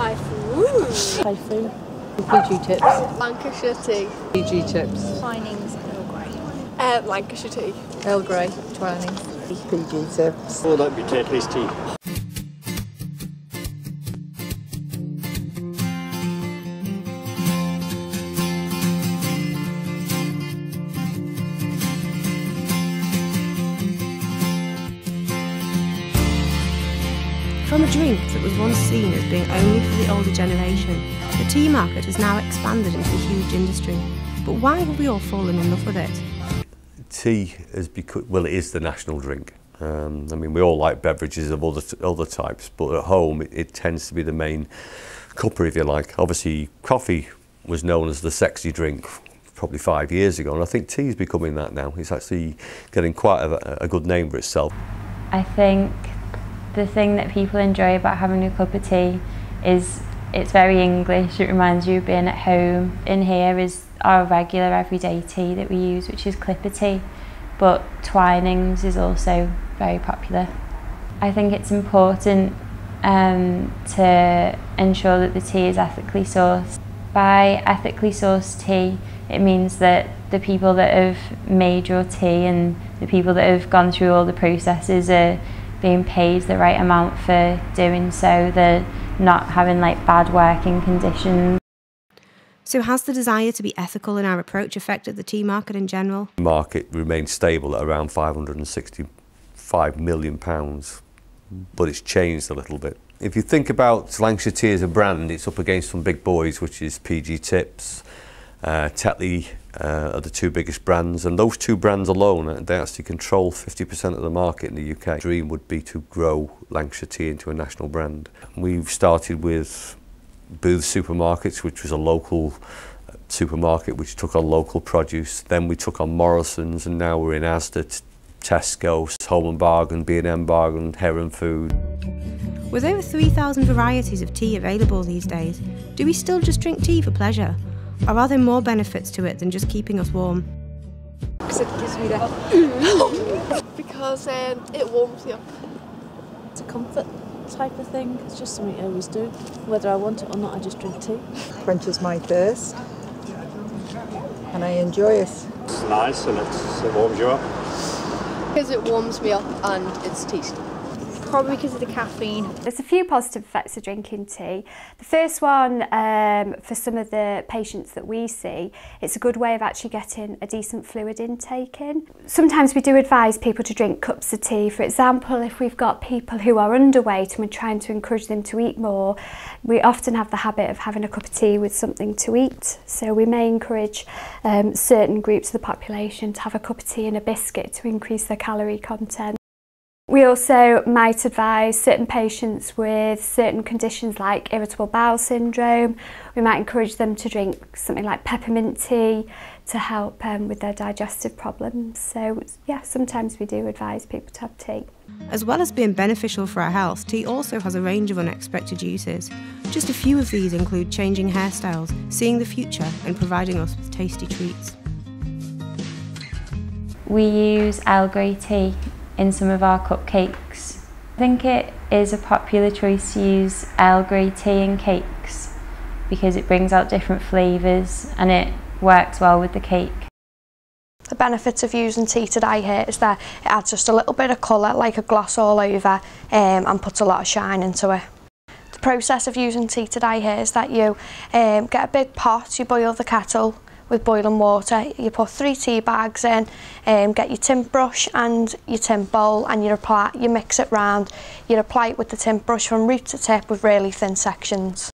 Typhoon. Typhoon. PG tips. Lancashire tea. PG tips. Twinings, Earl Grey. Lancashire tea. Earl Grey. Twinings. PG tips. Oh, that'd be Tately's tea. From a drink that was once seen as being only for the older generation, the tea market has now expanded into a huge industry. But why have we all fallen in love with it? Tea has become, well, it is the national drink. I mean, we all like beverages of other types, but at home it tends to be the main cuppa, if you like. Obviously, coffee was known as the sexy drink probably 5 years ago, and I think tea is becoming that now. It's actually getting quite a good name for itself. I think the thing that people enjoy about having a cup of tea is it's very English. It reminds you of being at home. In here is our regular everyday tea that we use, which is clipper tea, but Twinings is also very popular. I think it's important to ensure that the tea is ethically sourced. By ethically sourced tea, it means that the people that have made your tea and the people that have gone through all the processes are being paid the right amount for doing so. They're not having like bad working conditions. So has the desire to be ethical in our approach affected the tea market in general? The market remains stable at around £565 million, but it's changed a little bit. If you think about Lancashire Tea as a brand, it's up against some big boys, which is PG Tips, Tetley are the two biggest brands, and those two brands alone, they actually control 50% of the market in the UK. The dream would be to grow Lancashire Tea into a national brand. We've started with Booth Supermarkets, which was a local supermarket which took on local produce. Then we took on Morrison's, and now we're in Asda, Tesco, Home & Bargain, B&M Bargain, Heron Food. With over 3,000 varieties of tea available these days, do we still just drink tea for pleasure? Or are there more benefits to it than just keeping us warm? Because it gives me that. Because it warms you up. It's a comfort type of thing. It's just something I always do. Whether I want it or not, I just drink tea. Quenches my thirst, and I enjoy it. It's nice and it warms you up. Because it warms me up and it's tasty. Probably because of the caffeine. There's a few positive effects of drinking tea. The first one, for some of the patients that we see, it's a good way of actually getting a decent fluid intake in. Sometimes we do advise people to drink cups of tea. For example, if we've got people who are underweight and we're trying to encourage them to eat more, we often have the habit of having a cup of tea with something to eat. So we may encourage certain groups of the population to have a cup of tea and a biscuit to increase their calorie content. We also might advise certain patients with certain conditions like irritable bowel syndrome. We might encourage them to drink something like peppermint tea to help with their digestive problems. So yeah, sometimes we do advise people to have tea. As well as being beneficial for our health, tea also has a range of unexpected uses. Just a few of these include changing hairstyles, seeing the future, and providing us with tasty treats. We use Earl Grey tea in some of our cupcakes. I think it is a popular choice to use Earl Grey tea in cakes because it brings out different flavours and it works well with the cake. The benefits of using tea to dye hair is that it adds just a little bit of colour, like a gloss all over, and puts a lot of shine into it. The process of using tea to dye hair is that you get a big pot, you boil the kettle with boiling water, you put 3 tea bags in, get your tint brush and your tint bowl, and you mix it round. You apply it with the tint brush from root to tip with really thin sections.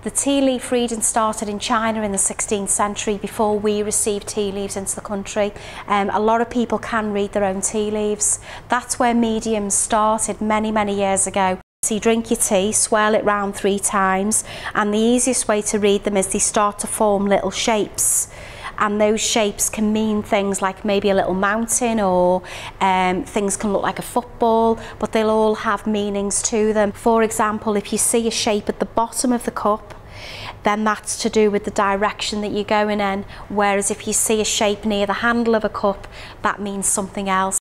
The tea leaf reading started in China in the 16th century before we received tea leaves into the country. A lot of people can read their own tea leaves. That's where mediums started many, many years ago. So you drink your tea, swirl it round 3 times, and the easiest way to read them is they start to form little shapes. And those shapes can mean things like maybe a little mountain, or things can look like a football, but they'll all have meanings to them. For example, if you see a shape at the bottom of the cup, then that's to do with the direction that you're going in, whereas if you see a shape near the handle of a cup, that means something else.